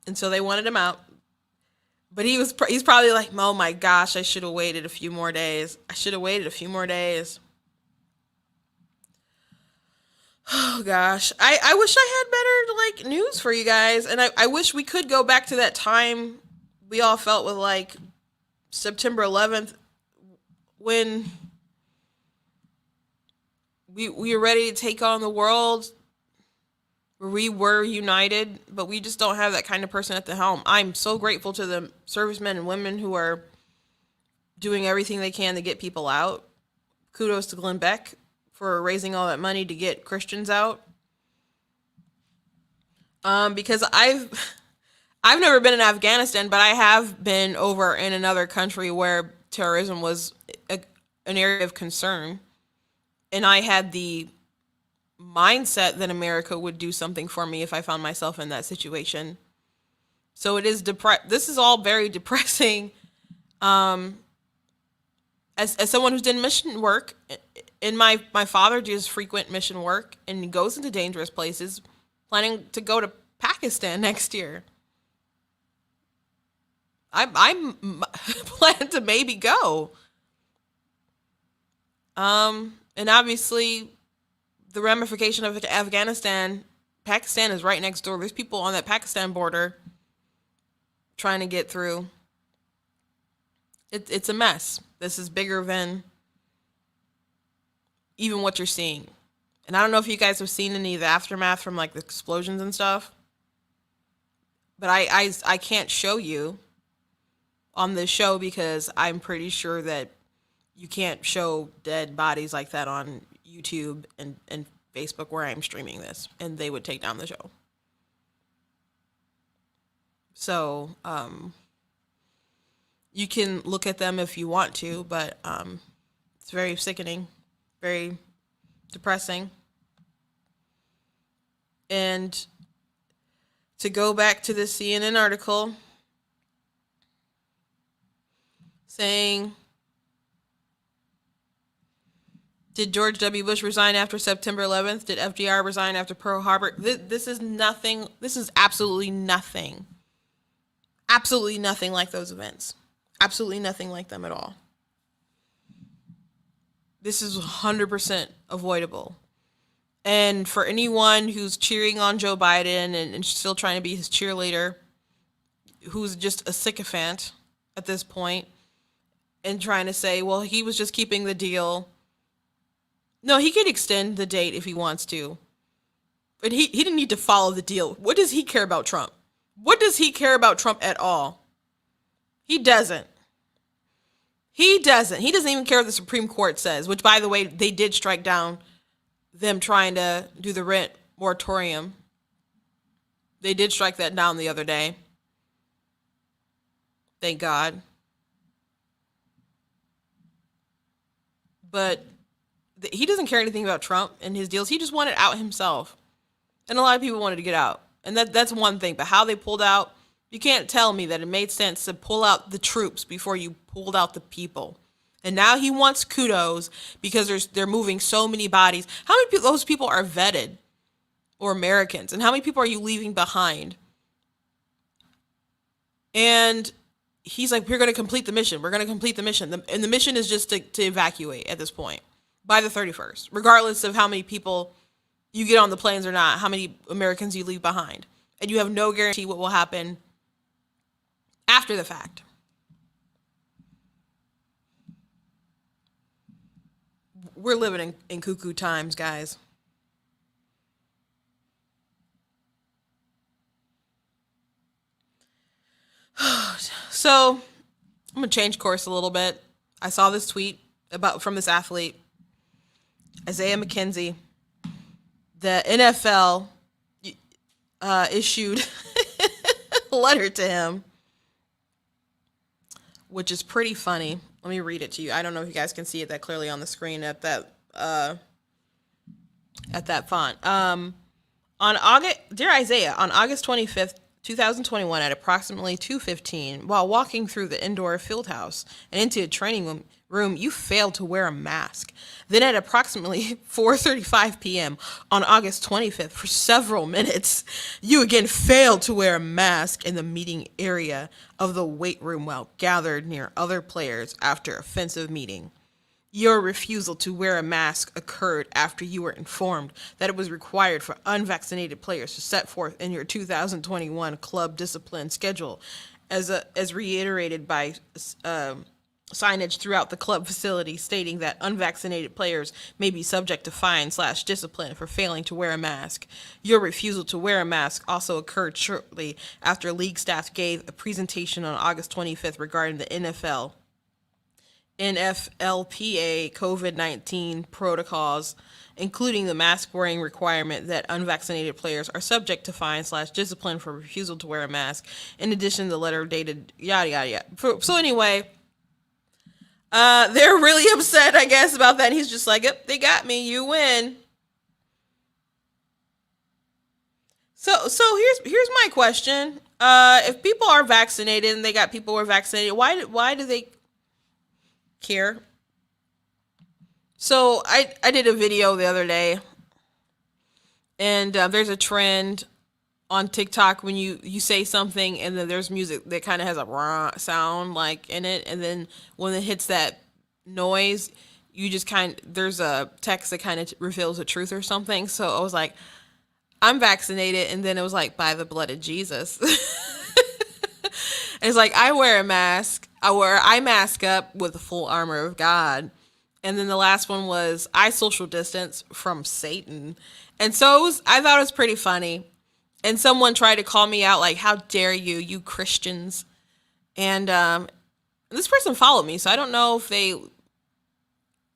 And so they wanted him out. But he's probably like, oh my gosh, I should have waited a few more days. Oh gosh. I wish I had better news for you guys. And I wish we could go back to that time we all felt with September 11th when we were ready to take on the world, where we were united, but we just don't have that kind of person at the helm. I'm so grateful to the servicemen and women who are doing everything they can to get people out. Kudos to Glenn Beck for raising all that money to get Christians out. Because I've never been in Afghanistan, but I have been over in another country where terrorism was an area of concern. And I had the mindset that America would do something for me if I found myself in that situation. So it is this is all very depressing. As someone who's done mission work, and my father does frequent mission work and goes into dangerous places, planning to go to Pakistan next year. I plan to maybe go. And obviously, the ramification of Afghanistan, Pakistan is right next door. There's people on that Pakistan border trying to get through. It's a mess. This is bigger than even what you're seeing. And I don't know if you guys have seen any of the aftermath from the explosions and stuff. But I can't show you on this show because I'm pretty sure that you can't show dead bodies like that on YouTube and Facebook where I'm streaming this, and they would take down the show. So you can look at them if you want to, but it's very sickening, very depressing. And to go back to the CNN article saying, did George W. Bush resign after September 11th? Did FDR resign after Pearl Harbor? This is nothing. This is absolutely nothing. Absolutely nothing like those events. Absolutely nothing like them at all. This is 100% avoidable. And for anyone who's cheering on Joe Biden and still trying to be his cheerleader, who's just a sycophant at this point, and trying to say, well, he was just keeping the deal. No, he could extend the date if he wants to. But he didn't need to follow the deal. What does he care about Trump? What does he care about Trump at all? He doesn't. He doesn't. He doesn't even care what the Supreme Court says, which, by the way, they did strike down them trying to do the rent moratorium. They did strike that down the other day. Thank God. But he doesn't care anything about Trump and his deals. He just wanted out himself. And a lot of people wanted to get out. And that's one thing. But how they pulled out, you can't tell me that it made sense to pull out the troops before you pulled out the people. And now he wants kudos because they're moving so many bodies. How many people, those people are vetted or Americans? And how many people are you leaving behind? And he's like, we're going to complete the mission. We're going to complete the mission. And the mission is just to evacuate at this point by the 31st, regardless of how many people you get on the planes or not, how many Americans you leave behind. And you have no guarantee what will happen after the fact. We're living in cuckoo times, guys. So I'm gonna change course a little bit. I saw this tweet from this athlete, Isaiah McKenzie. The NFL issued a letter to him, which is pretty funny. Let me read it to you. I don't know if you guys can see it that clearly on the screen at that font. Dear Isaiah, on August 25th, 2021 at approximately 2:15, while walking through the indoor field house and into a training room, you failed to wear a mask. Then at approximately 4:35 p.m. on August 25th, for several minutes, you again failed to wear a mask in the meeting area of the weight room while gathered near other players after offensive meeting. Your refusal to wear a mask occurred after you were informed that it was required for unvaccinated players to set forth in your 2021 club discipline schedule, as reiterated by signage throughout the club facility stating that unvaccinated players may be subject to fine/discipline for failing to wear a mask. Your refusal to wear a mask also occurred shortly after league staff gave a presentation on August 25th regarding the NFLPA COVID-19 protocols, including the mask wearing requirement that unvaccinated players are subject to fine/discipline for refusal to wear a mask. In addition, the letter dated yada yada yada. So anyway, they're really upset, I guess, about that. And he's just like, yep, they got me. You win. So here's my question. If people are vaccinated and they got people who are vaccinated, why do they care? So I did a video the other day, and there's a trend on TikTok when you say something and then there's music that kind of has a rah sound like in it, and then when it hits that noise, you just there's a text that kind of reveals the truth or something. So I was like, I'm vaccinated, and then it was like, by the blood of Jesus. It's like, I wear a mask. I mask up with the full armor of God. And then the last one was, I social distance from Satan. And so I thought it was pretty funny. And someone tried to call me out, like, how dare you Christians? And this person followed me, so I don't know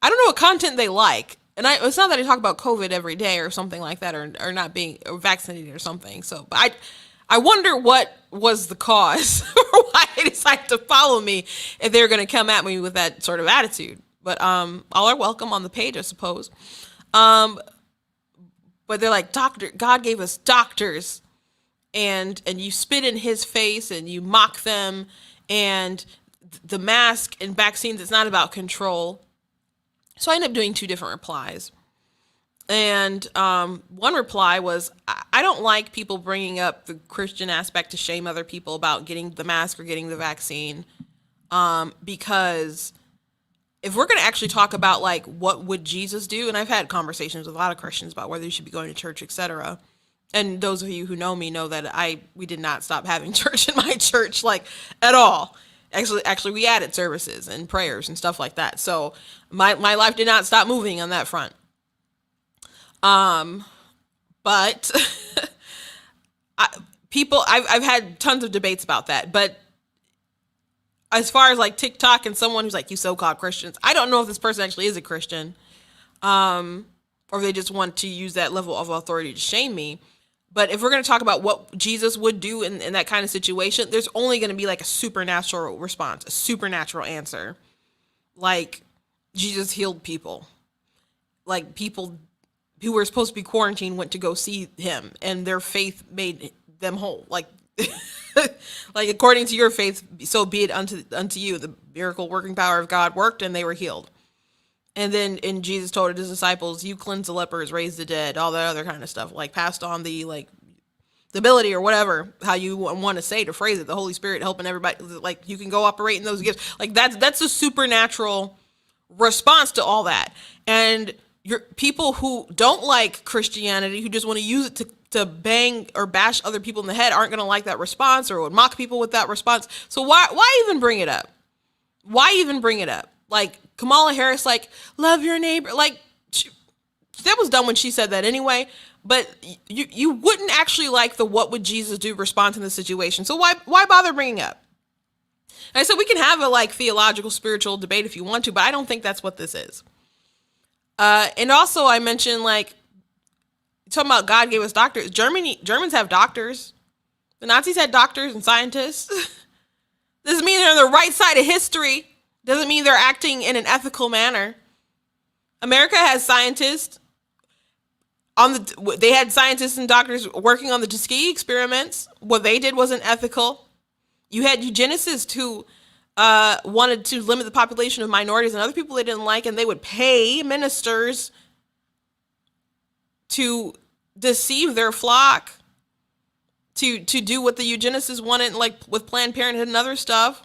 what content they like. And it's not that I talk about COVID every day or something like that, or not being vaccinated or something. So, but I wonder what was the cause or why they decided to follow me if they're going to come at me with that sort of attitude. But all are welcome on the page, I suppose. But they're like, God gave us doctors, and you spit in his face and you mock them, and the mask and vaccines, it's not about control. So I ended up doing 2 different replies. And one reply was, I don't like people bringing up the Christian aspect to shame other people about getting the mask or getting the vaccine, because if we're going to actually talk about, like, what would Jesus do, and I've had conversations with a lot of Christians about whether you should be going to church, etc. And those of you who know me know that we did not stop having church in my church, like, at all. Actually, we added services and prayers and stuff like that. So my life did not stop moving on that front. But I've had tons of debates about that. But as far as like TikTok and someone who's like, you so-called Christians, I don't know if this person actually is a Christian, or if they just want to use that level of authority to shame me. But if we're going to talk about what Jesus would do in that kind of situation, there's only going to be like a supernatural response, a supernatural answer. Like, Jesus healed people. Like, people who were supposed to be quarantined went to go see him, and their faith made them whole. Like, Like, according to your faith, so be it unto you. The miracle working power of God worked and they were healed. And then Jesus told his disciples, you cleanse the lepers, raise the dead, all that other kind of stuff, like passed on the ability or whatever, how you want to say to phrase it, the Holy Spirit helping everybody, like you can go operate in those gifts. Like that's a supernatural response to all that. And your people who don't like Christianity, who just want to use it to bang or bash other people in the head, aren't going to like that response or would mock people with that response. So why even bring it up? Why even bring it up? Like Kamala Harris, like, love your neighbor. Like, that was done when she said that anyway. But you wouldn't actually like the what would Jesus do response in the situation. So why bother bringing up? And I said we can have a theological, spiritual debate if you want to, but I don't think that's what this is. And also I mentioned talking about God gave us doctors. Germans have doctors. The Nazis had doctors and scientists. Doesn't mean they're on the right side of history. Doesn't mean they're acting in an ethical manner. America has scientists. They had scientists and doctors working on the Tuskegee experiments. What they did wasn't ethical. You had eugenicists who wanted to limit the population of minorities and other people they didn't like, and they would pay ministers to deceive their flock to do what the eugenicists wanted, like with Planned Parenthood and other stuff.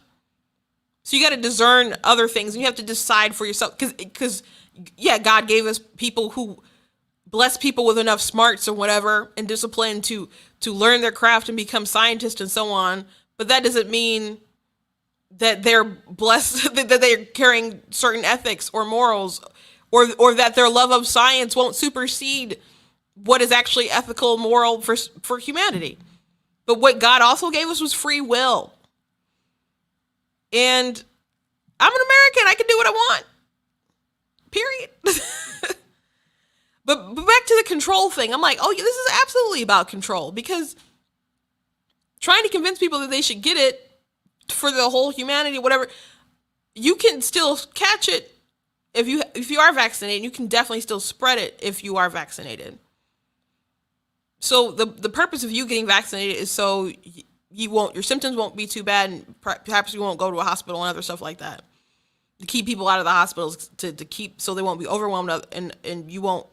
So you got to discern other things, and you have to decide for yourself. Because God gave us people who bless people with enough smarts or whatever and discipline to learn their craft and become scientists and so on. But that doesn't mean that they're blessed, that they're carrying certain ethics or morals, or that their love of science won't supersede what is actually ethical, moral for humanity. But what God also gave us was free will. And I'm an American. I can do what I want. Period. But back to the control thing. I'm like, this is absolutely about control, because trying to convince people that they should get it for the whole humanity, whatever, you can still catch it if you are vaccinated. You can definitely still spread it if you are vaccinated. So the purpose of you getting vaccinated is so your symptoms won't be too bad, and perhaps you won't go to a hospital and other stuff like that. To keep people out of the hospitals, to keep so they won't be overwhelmed and you won't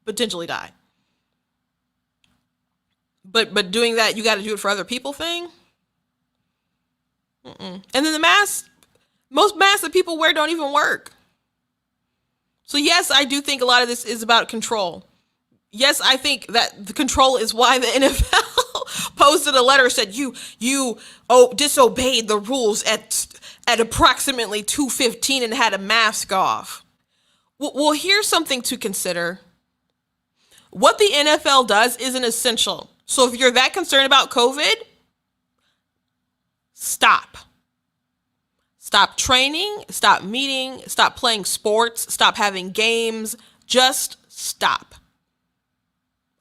potentially die. But doing that, you got to do it for other people thing. And then the masks, most masks that people wear don't even work. So yes, I do think a lot of this is about control. Yes, I think that the control is why the NFL posted a letter, said you disobeyed the rules at approximately 2:15 and had a mask off. Well, here's something to consider. What the NFL does isn't essential. So if you're that concerned about COVID, stop. Stop training, stop meeting, stop playing sports, stop having games. Just stop.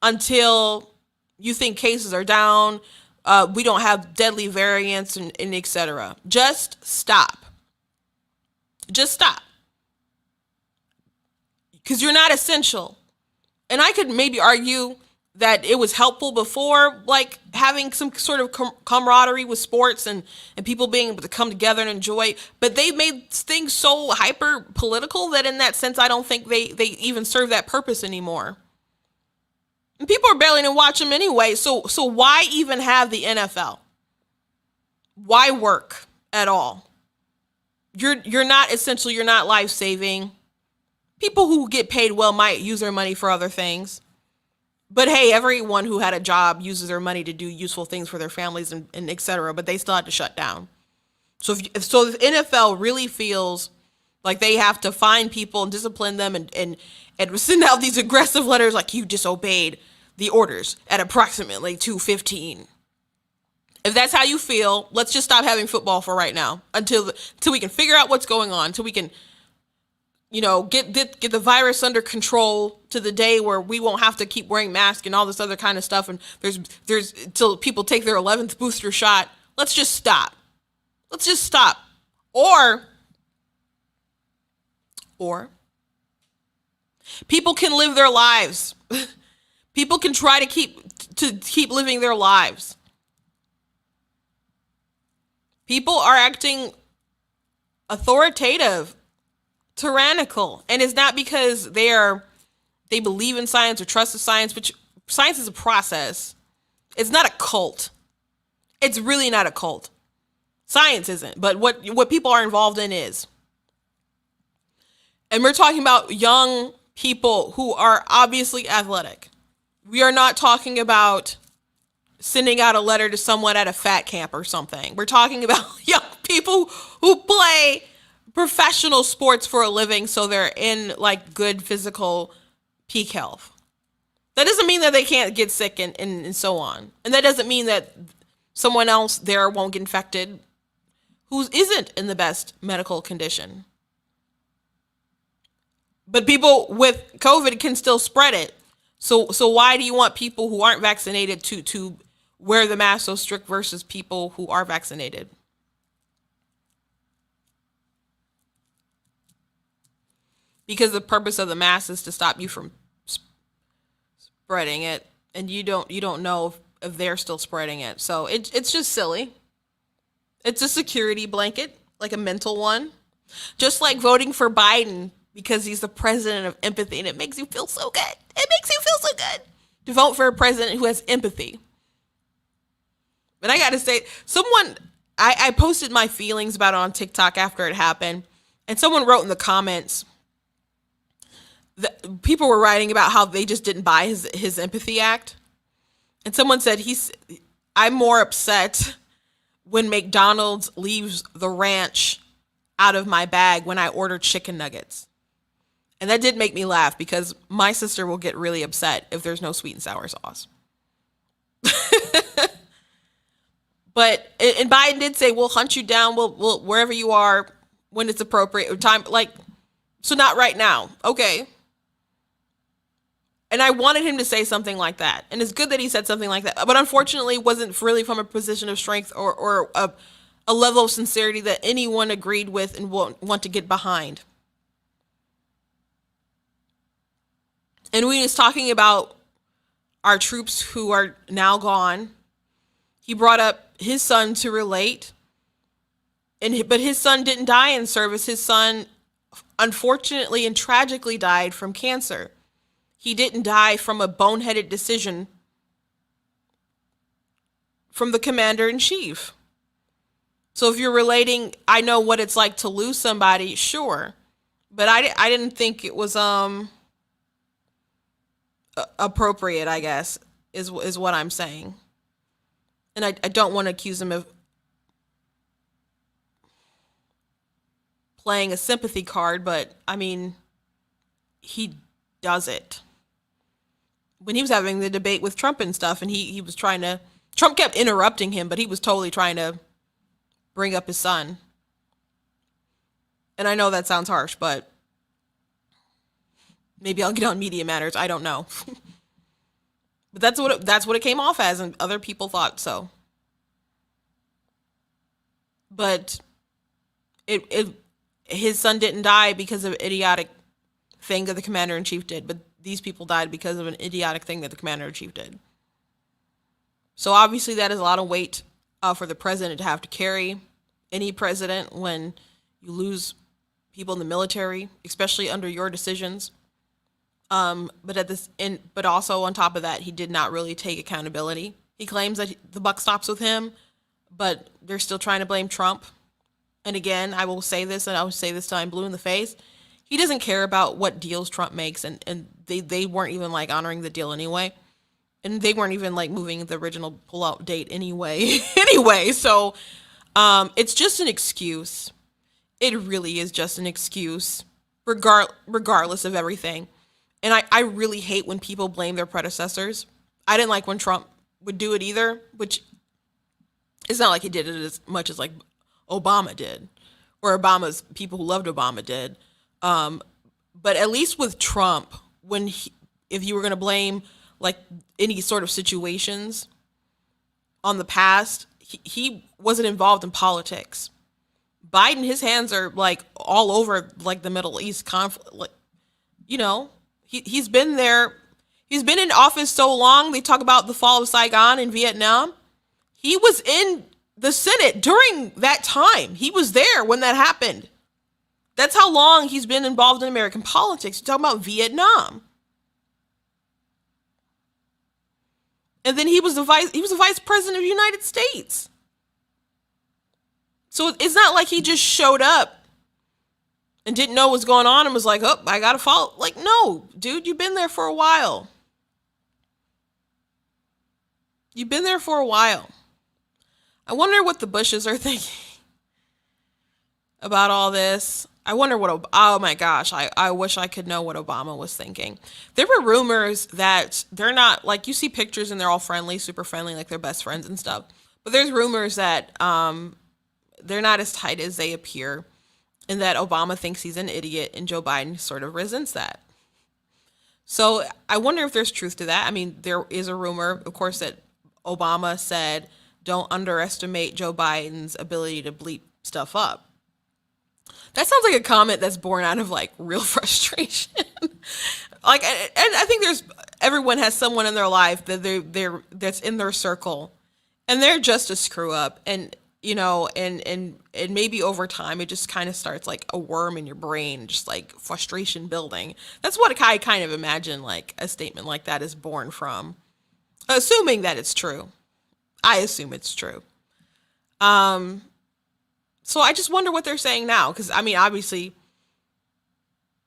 Until you think cases are down, we don't have deadly variants and et cetera. Just stop. Just stop. Because you're not essential. And I could maybe argue that it was helpful before, like having some sort of camaraderie with sports and people being able to come together and enjoy. But they made things so hyper political that in that sense, I don't think they even serve that purpose anymore. And people are barely going to watch them anyway. So why even have the NFL? Why work at all? You're not essential. You're not life-saving. People who get paid well might use their money for other things. But hey, everyone who had a job uses their money to do useful things for their families and et cetera, but they still had to shut down. So if the NFL really feels like they have to find people and discipline them and send out these aggressive letters like you disobeyed the orders at approximately 2:15. If that's how you feel, let's just stop having football for right now until we can figure out what's going on, until we can get the virus under control to the day where we won't have to keep wearing masks and all this other kind of stuff. And there's till people take their 11th booster shot. Let's just stop. Let's just stop. Or people can live their lives. People can try to keep living their lives. People are acting authoritative, tyrannical, and it's not because they believe in science or trust in science, but science is a process. It's not a cult. It's really not a cult. Science isn't, but what people are involved in is. And we're talking about young people who are obviously athletic. We are not talking about sending out a letter to someone at a fat camp or something. We're talking about young people who play professional sports for a living, so they're in like good physical peak health. That doesn't mean that they can't get sick and so on. And that doesn't mean that someone else there won't get infected who isn't in the best medical condition. But people with COVID can still spread it. So why do you want people who aren't vaccinated to wear the mask so strict versus people who are vaccinated? Because the purpose of the mask is to stop you from spreading it, and you don't know if they're still spreading it. So it's just silly. It's a security blanket, like a mental one. Just like voting for Biden because he's the president of empathy, and it makes you feel so good. It makes you feel so good to vote for a president who has empathy. But I got to say, I posted my feelings about it on TikTok after it happened, and someone wrote in the comments that people were writing about how they just didn't buy his empathy act. And someone said, I'm more upset when McDonald's leaves the ranch out of my bag when I order chicken nuggets. And that did make me laugh because my sister will get really upset if there's no sweet and sour sauce. But, and Biden did say, we'll hunt you down, we'll wherever you are when it's appropriate time. Like, so not right now. Okay. And I wanted him to say something like that. And it's good that he said something like that. But unfortunately, it wasn't really from a position of strength or a level of sincerity that anyone agreed with and want to get behind. And when he was talking about our troops who are now gone, he brought up his son to relate. But his son didn't die in service. His son, unfortunately and tragically, died from cancer. He didn't die from a boneheaded decision from the commander-in-chief. So if you're relating, I know what it's like to lose somebody, sure. But I didn't think it was appropriate, I guess, is what I'm saying. And I don't want to accuse him of playing a sympathy card, but I mean, he does it. When he was having the debate with Trump and stuff, and he was trying to, Trump kept interrupting him, but he was totally trying to bring up his son. And I know that sounds harsh, but maybe I'll get on Media Matters. I don't know. But that's what it came off as, and other people thought so. But his son didn't die because of an idiotic thing that the commander-in-chief did, but these people died because of an idiotic thing that the commander-in-chief did. So obviously that is a lot of weight for the president to have to carry. Any president, when you lose people in the military, especially under your decisions. But also on top of that, he did not really take accountability. He claims that the buck stops with him, but they're still trying to blame Trump. And again, I will say this, and I will say this till I'm blue in the face. He doesn't care about what deals Trump makes, and they weren't even like honoring the deal anyway. And they weren't even like moving the original pullout date anyway. So it's just an excuse. It really is just an excuse, regardless of everything. And I really hate when people blame their predecessors. I didn't like when Trump would do it either, which it's not like he did it as much as like Obama did, or Obama's people who loved Obama did. But at least with Trump, if you were going to blame like any sort of situations on the past, he wasn't involved in politics. Biden, his hands are like all over like the Middle East conflict. Like, you know, he's been there. He's been in office so long. They talk about the fall of Saigon in Vietnam. He was in the Senate during that time. He was there when that happened. That's how long he's been involved in American politics. You're talking about Vietnam. And then he was the vice president of the United States. So it's not like he just showed up and didn't know what was going on and was like, oh, I got to follow. Like, no, dude, you've been there for a while. You've been there for a while. I wonder what the Bushes are thinking about all this. I wonder what, oh my gosh, I wish I could know what Obama was thinking. There were rumors that they're not, like, you see pictures and they're all friendly, super friendly, like they're best friends and stuff. But there's rumors that they're not as tight as they appear, and that Obama thinks he's an idiot and Joe Biden sort of resents that. So I wonder if there's truth to that. I mean, there is a rumor, of course, that Obama said, don't underestimate Joe Biden's ability to bleep stuff up. That sounds like a comment that's born out of like real frustration. Like, and I think everyone has someone in their life that they're that's in their circle, and they're just a screw up. And you know, and maybe over time it just kind of starts like a worm in your brain, just like frustration building. That's what I kind of imagine like a statement like that is born from, assuming that it's true. I assume it's true. So I just wonder what they're saying now, because I mean, obviously,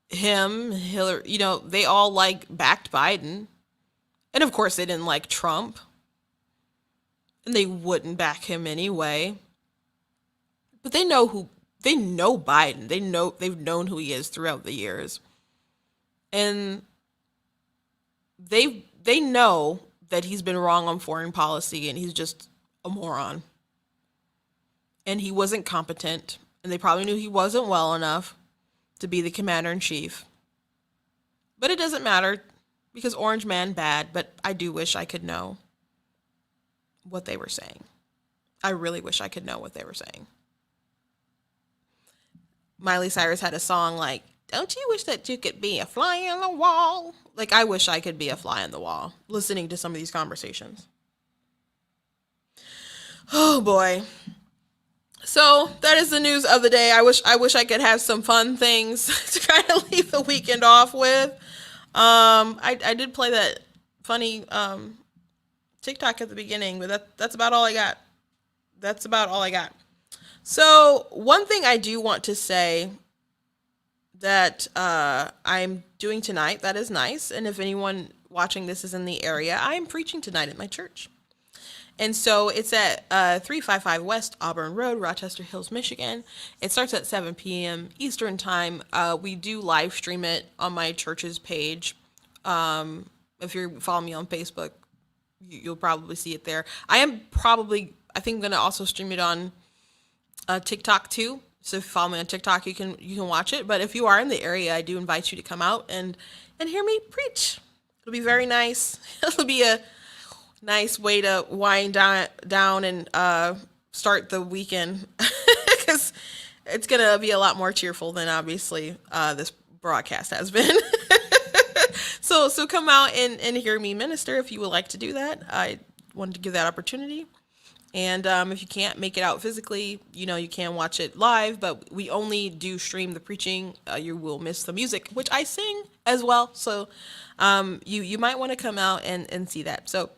Hillary, you know, they all like backed Biden, and of course they didn't like Trump, and they wouldn't back him anyway. But they know Biden. They've known who he is throughout the years, and they know that he's been wrong on foreign policy, and he's just a moron. And he wasn't competent, and they probably knew he wasn't well enough to be the commander-in-chief. But it doesn't matter, because Orange Man bad, but I do wish I could know what they were saying. I really wish I could know what they were saying. Miley Cyrus had a song like, don't you wish that you could be a fly on the wall? Like, I wish I could be a fly on the wall, listening to some of these conversations. Oh, boy. So that is the news of the day. I wish I could have some fun things to kind of leave the weekend off with. I did play that funny TikTok at the beginning, but that's about all I got. That's about all I got. So one thing I do want to say that I'm doing tonight that is nice, and if anyone watching this is in the area, I am preaching tonight at my church. And so it's at 355 West Auburn Road, Rochester Hills, Michigan. It starts at 7 p.m. Eastern time. We do live stream it on my church's page. If you're following me on Facebook, you'll probably see it there. I think I'm going to also stream it on TikTok too. So if you follow me on TikTok, you can watch it. But if you are in the area, I do invite you to come out and hear me preach. It'll be very nice. It'll be a nice way to wind down and start the weekend, because it's going to be a lot more cheerful than obviously this broadcast has been. So come out and hear me minister if you would like to do that. I wanted to give that opportunity. And if you can't make it out physically, you know, you can watch it live, but we only do stream the preaching. You will miss the music, which I sing as well. So you might want to come out and see that. So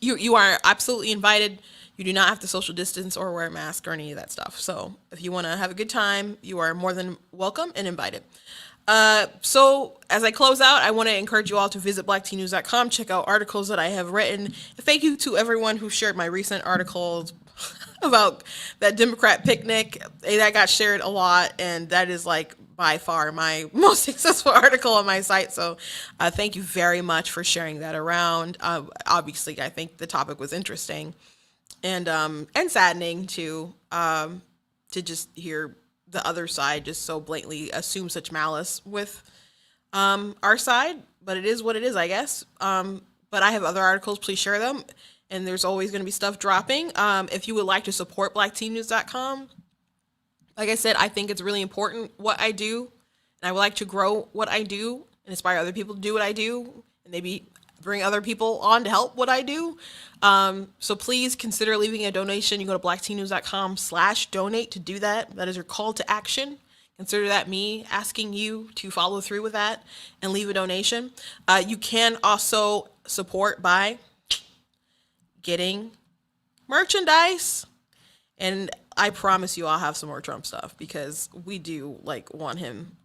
you are absolutely invited. You do not have to social distance or wear a mask or any of that stuff. So if you want to have a good time, you are more than welcome and invited. So as I close out, I want to encourage you all to visit blacktnews.com, check out articles that I have written. Thank you to everyone who shared my recent articles about that Democrat picnic. That got shared a lot, and that is like by far my most successful article on my site. So thank you very much for sharing that around. Obviously, I think the topic was interesting and saddening to just hear the other side just so blatantly assume such malice with our side. But it is what it is, I guess. But I have other articles. Please share them. And there's always going to be stuff dropping. If you would like to support blacktnews.com, like I said, I think it's really important what I do, and I would like to grow what I do and inspire other people to do what I do, and maybe bring other people on to help what I do. So please consider leaving a donation. You go to blacktnews.com/donate to do that. That is your call to action. Consider that me asking you to follow through with that and leave a donation. You can also support by getting merchandise. And I promise you I'll have some more Trump stuff because we do like want him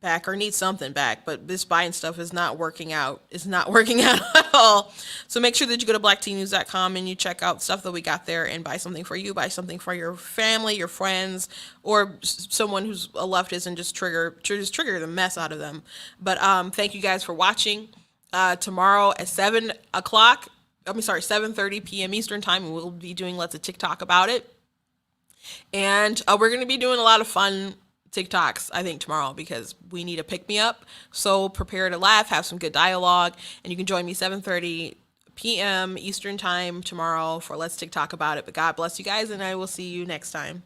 back or need something back, but this buying stuff is not working out. It's not working out at all. So make sure that you go to blacktnews.com and you check out stuff that we got there and buy something for you, buy something for your family, your friends, or someone who's a leftist and just trigger the mess out of them. But thank you guys for watching. Tomorrow at 7:30 p.m. Eastern time, we'll be doing lots of TikTok about it. And we're going to be doing a lot of fun TikToks, I think, tomorrow because we need a pick-me-up. So prepare to laugh, have some good dialogue, and you can join me 7:30 p.m. Eastern time tomorrow for Let's TikTok About It. But God bless you guys, and I will see you next time.